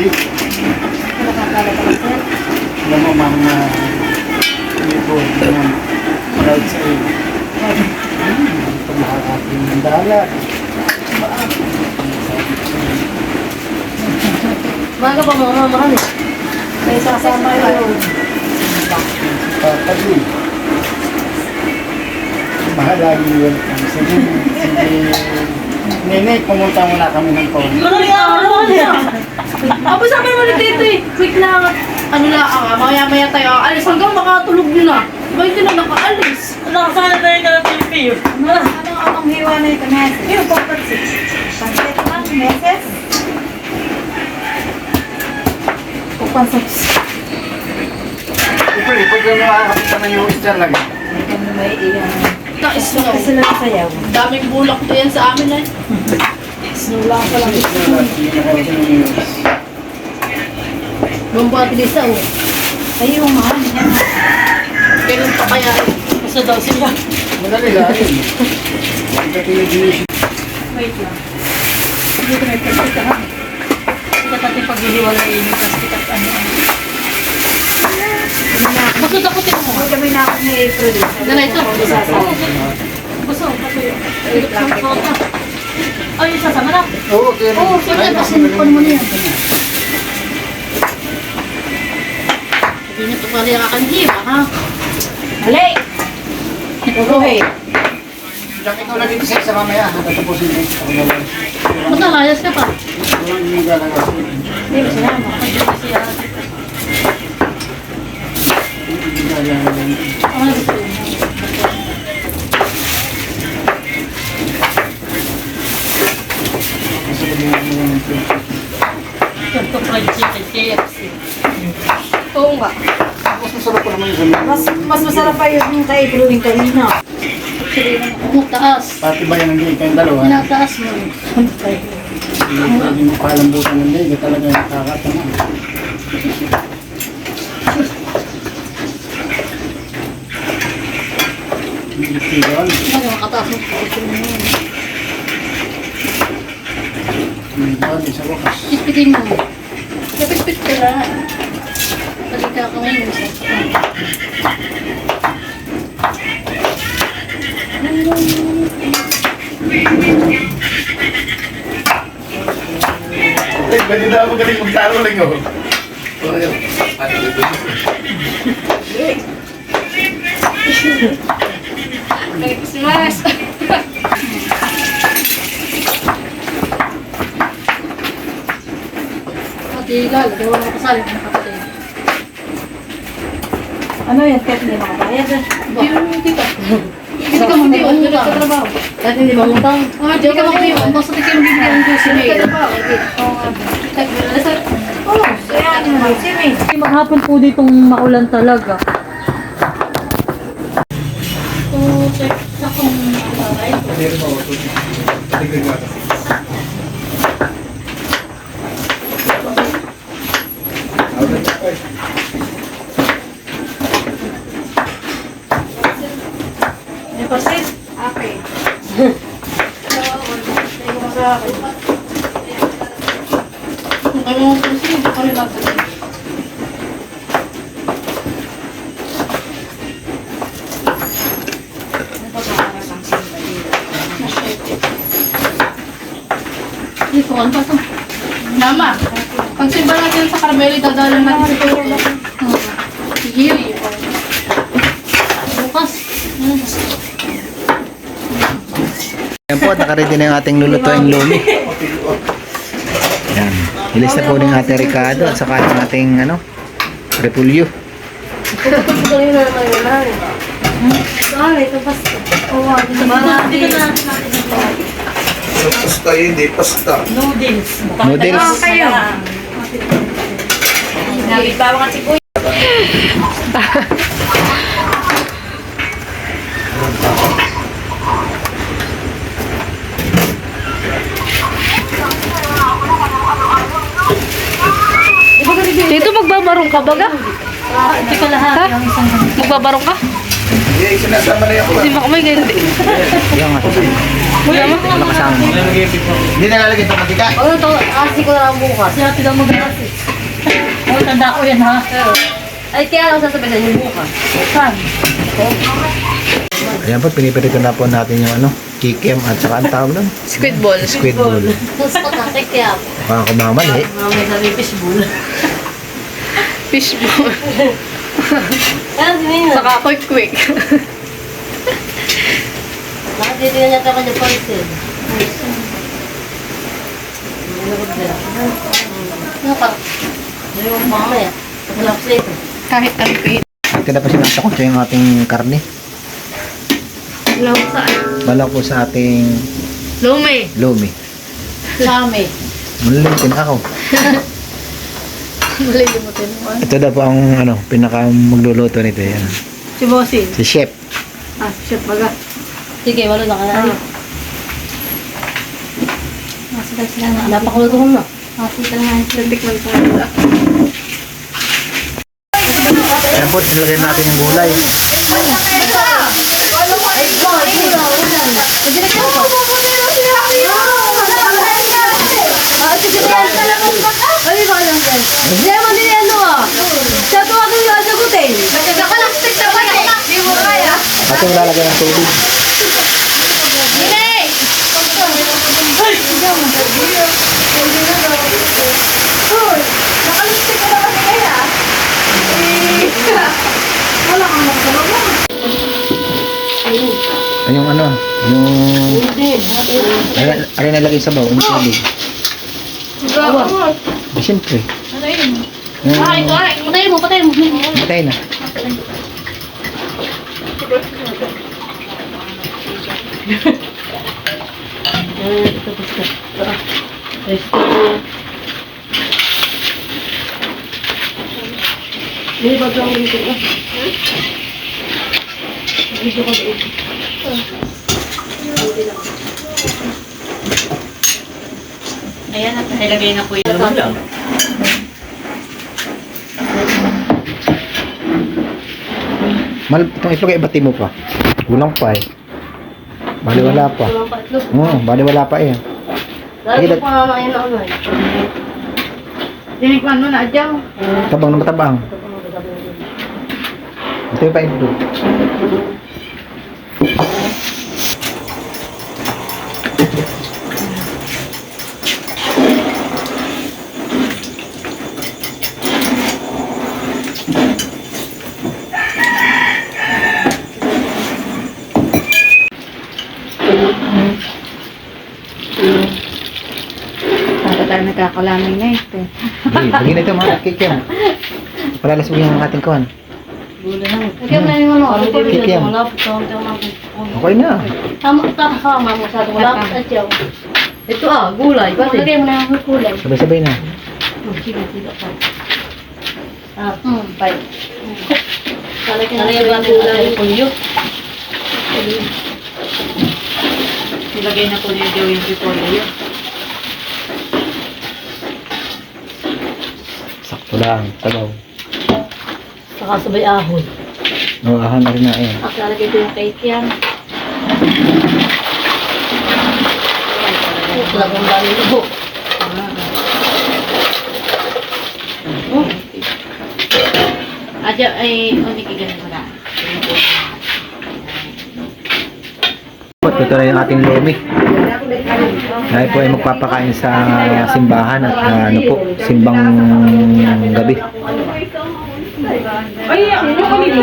Hindi. Alam mo, ma'am, na hindi po naman proud sa iyo. Pag nakakapin ng dala. Baga pa mga mahal eh. May sasama yun. Papag yun. Mahalagi yun. Sige, Nene, pumunta muna kami ng phone. Apo sabi mo na dito eh. Quick lang. Ano lang, maya-maya tayo alis hanggang makatulog nyo na. Diba hindi na nakaalis? Nakasana tayo ka ng PPU. Anong hiwa na ito, meses? Yung papansin. Pansit lang, meses? Pupansak. Ipag yung nakakapita ng US dyan lang. Hindi kami may iyan. Na-snow. Kasi lang sayaw. Daming bulak to yan sa amin eh. Snow lang pa lang. Bumbati din sa Ay, yung mahal niya. Kailan pa kaya eh. Basta daw sila. Madali lang. Wait lang. Hindi ko nagkakita. Kita pati paghihiwalay yung plastic at ano. Gusto dakutin mo. Huwag kami na ako ni April. Dala ito. Gusto, ay, sasama na. Oo, okay. Oo, sige. Pasinipon mo niya. Hindi niyo ito pala yung kakandiba, ha? Hali! Turuhi. Diyan ikaw lang dito sa isa mamaya. Tatapusin ko sa pagdala. Ba't nalayas ka pa? Yung galaga. Hindi mo sinama. Ano gusto mo? Ito fried chicken, KFC. Oo nga. Tapos masarap pa naman yung ganun. Mas masarap pa yung kay April yung kanina. Taas. Pati ba yan ang liig kayong dalawa? Pinataas mo. Hindi mo palambutan ng liig. Talaga nakakataman. Hindi tigawan. Ano, makataas mo. Hindi ba? Sa wakas. Pitpitin mo. Kapitpit ka lang. Palika ka ngayon. Eh, pwede na ako galing magtaro lang ako. Merry Christmas! Pati lalagay, wala kasali ng kapatid. Ano yan? Kahit hindi makabayad. Hindi ka. Hindi ka mag-iwan, hindi ka trabaho. Dahil hindi ba utang? Hindi ka mag-iwan, basta di ka mag-iwan ko si May. Oo, kaya naman. Si May. Maghapon po ditong maulan talaga. So, check sa kung nakakay. May pasit? Okay. Kung kayo mo kung sino, kami magpapit. Hindi ko, ano pa ito? Mama, pag simba natin sa Carmeli, dadalan natin sa Puro. Sige, bukas. Ayan po, nakaready na yung ating lulutuing lumi. Ayan. Ilis na po ng ating Ricardo at saka yung ating repulyo. Ito yung naman yun na rin. Ito basta. Oo, dito na. Pasta hindi, pasta. Noodles. Noodles. Kayo. Nabibawa kasi po. Dito magbabarong ka baga? Hindi ka lahat. Yung isang Magbabarong ka? Hindi, sinasama na yung Hindi mo kamay ganyan. Ayan nga. Ano kasama mo? Hindi nalalagay sa matika. Ano to? Kasi ko na lang bukas. Kasi natin lang mag-assist. Oh, tanda ko yan ha. Ay, kaya ako sasabihin sa inyo bukas. Saan? Ayan po, pinipirito na po natin yung ano, kikiam at saka ang tawag nun? Squid ball. Squid ball. Gusto ko kasi kaya. Baka kumamali. Mamay sabi fishbowl. Fishbowl. Ano din yun? Saka quick. Bakit dito na natin ako niya poison? Ano ka? Ano yung mamaya? Wala ko ito. Kahit ano po yun. Ito na pa sinasakot yung ating karne. Alam mo saan? Bala po sa ating Lume. lumi. Lame. Malilitin ako. Malilimutin mo. Ito na po ang ano, pinaka magluluto nito. Yan. Si Bossing. Si Chef. Ah, chef baga. Sige, wala na ka na. Masigal sila nga. Napakuluto ko na. Masigal nga. Natikman ko nga. Ayan po, nilagay natin yung gulay. Ating lalagay ng tubig. Ay, yung ano, yung... Ay, nalagay sa baw, yung tubig. Ay, siyempre. Yung... Patayin mo. Matay na. Hindi ba lang dito? Dito ka doon. Ayan, at nilagay na po yun. Itong itlog ay ibati mo pa. Kulang pa eh. Bali wala pa. Walang pa itlog. Oo, bali wala pa eh. Lalo pa nga yun ako eh. Tinikman mo na, Adyaw. Tabang na matabang. Ito yung pa itlog. Para tayo nagkakalamay na ito. Okay, bagay na ito mga kikim. Palalasugin ang ating kuhan. Kaya na yung ano, Kikiam. Okay na. Tama mo sa ito. Wala pa siya. Ito gulay. Lagay mo na yung gulay. Sabay-sabay na. Sige. Bye. Nalagay ba natin yung punyo? Nilagay na po niya Adyaw yung repolyo yun. Sakto lang. Sabaw. Saka sabay ahon. Oo, ahan na rin na eh. Nalagay ko yung cake yan. Talagang dami ito. Adyaw ay umikigan mo na. Ito na yung ating lumi. Dahil po ay magpapakain sa simbahan at ano po, simbang gabi. Ay, ano kami ito?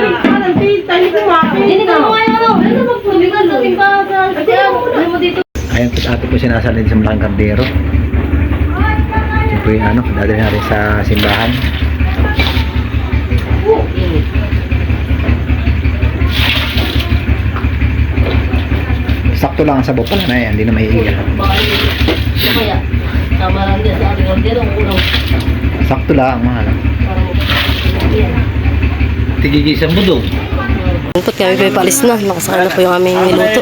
Hindi ka mo kayo ano. Ano ba po? Hindi ka natin pa sa... Ano mo dito? Ayan po ate po sinasalin sa malaking kardero. Ito po yung ano, dadalhin natin sa simbahan. Sakto lang ang sabaw pala na yan, hindi na maiiga. Kaya, tama lang din sa ating kaldero. Unang Sakto lang, mahal. yan. Tigigisan mo daw. Lungkot kami pa palis na. Nakasakal na po yung aming niluto.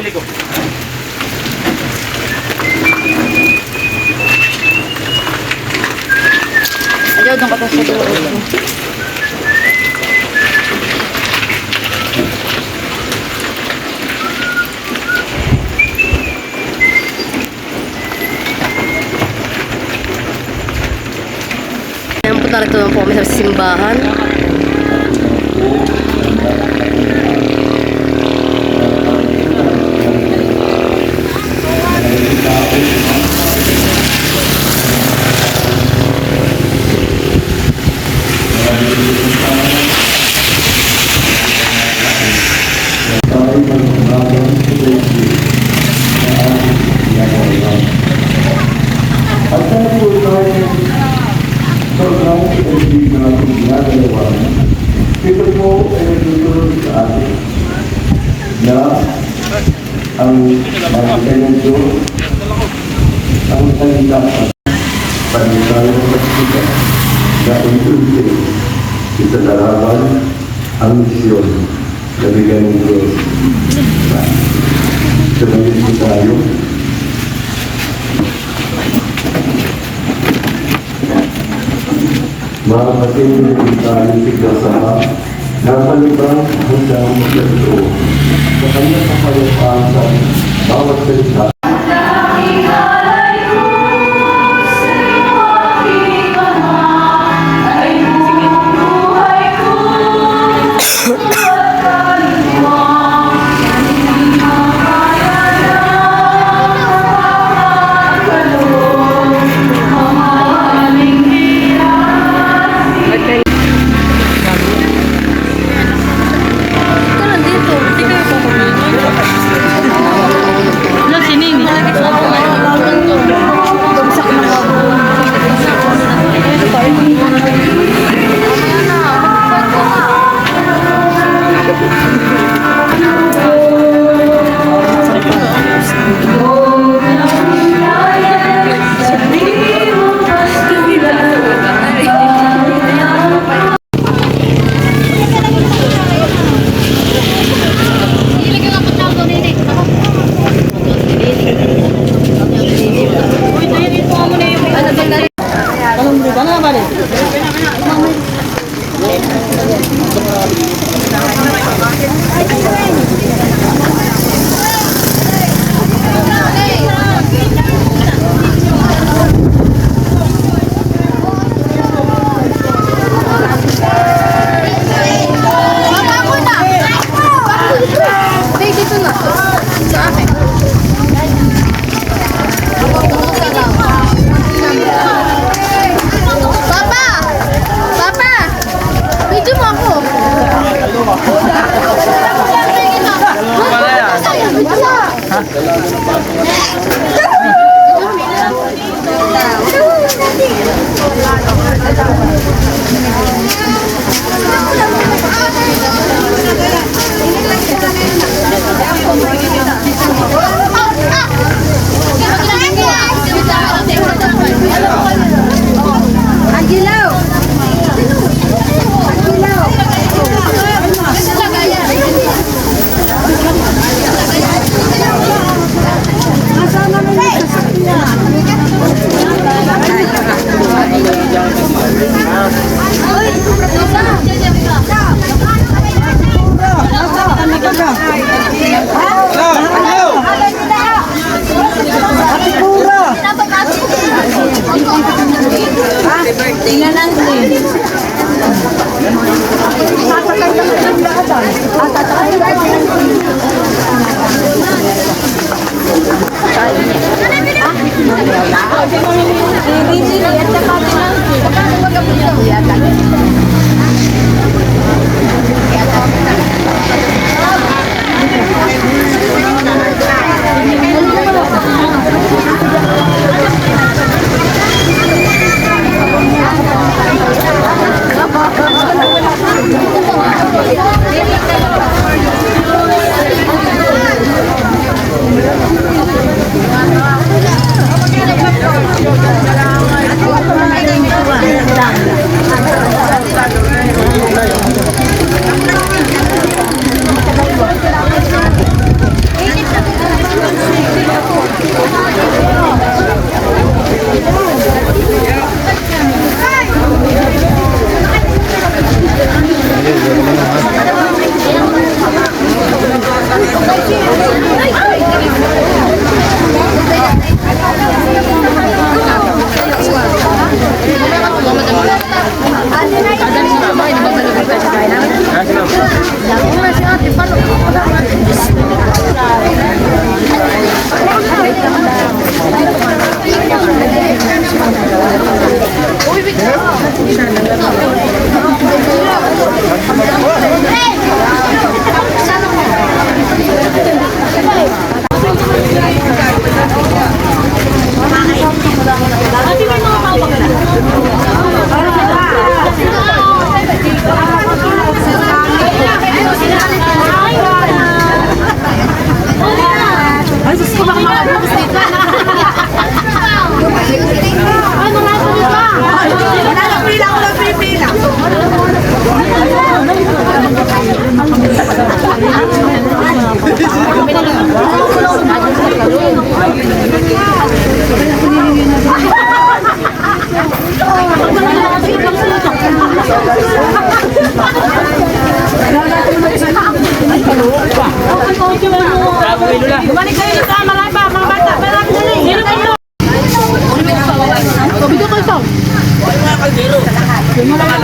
Adyaw, doon ka pa sa doon. Narito naman po kami sa simbahan. At kung po tayo sobrang ibig na ginagawa, ito po ay nagtutulong sa atin na ang mga Diyos, ang kanilang panitayang pagkita na unti-unti itatarapan ang misyon na bigyan ng Diyos. Sabayin po tayo. Mga kapatid, tayo tigdasama, napalibang hanggang magkato sa kanyang kapalipaasan, bawat salita.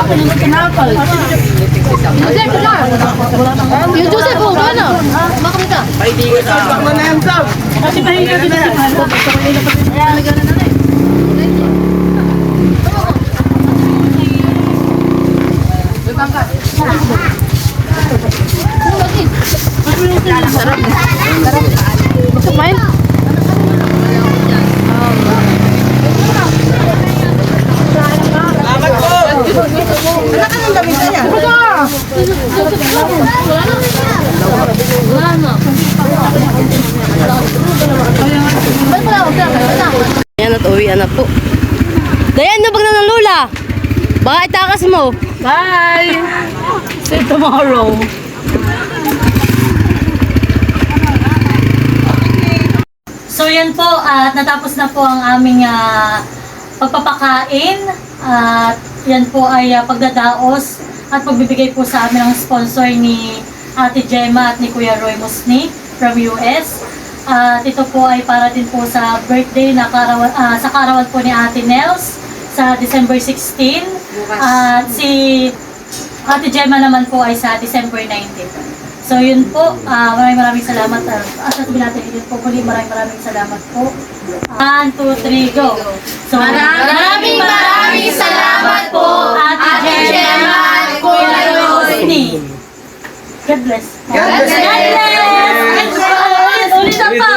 akin yung tinapal. Joseph, na. Yung Joseph, oh, gana. Bakit ka? Kasi mahiga din natin. Ayan, gana na rin. Gusto main? Wala ka nang damit na yan. Ayan at uwian na po. Dayan na bag na ng Lola. Baka itakas mo. Bye! See you tomorrow. So yan po, at natapos na po ang aming pagpapakain. At yan po ay pagdadaos at pagbibigay po sa amin ng sponsor ni Ate Gemma at ni Kuya Roy Musni from US. At ito po ay para din po sa birthday na sa karawan po ni Ate Nels sa December 16. At si Ate Gemma naman po ay sa December 19. So yun po, maraming salamat. At sasabihin natin yun po muli, maraming salamat po. 1, 2, 3, go! So, maraming salamat po, Ate Gemma at Kuya Rosny. God bless. God bless! Ulit na pa!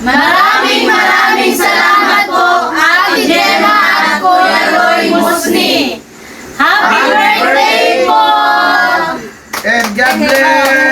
Maraming salamat po, Ate Gemma at Kuya Roy Musni. Happy birthday po! And God bless!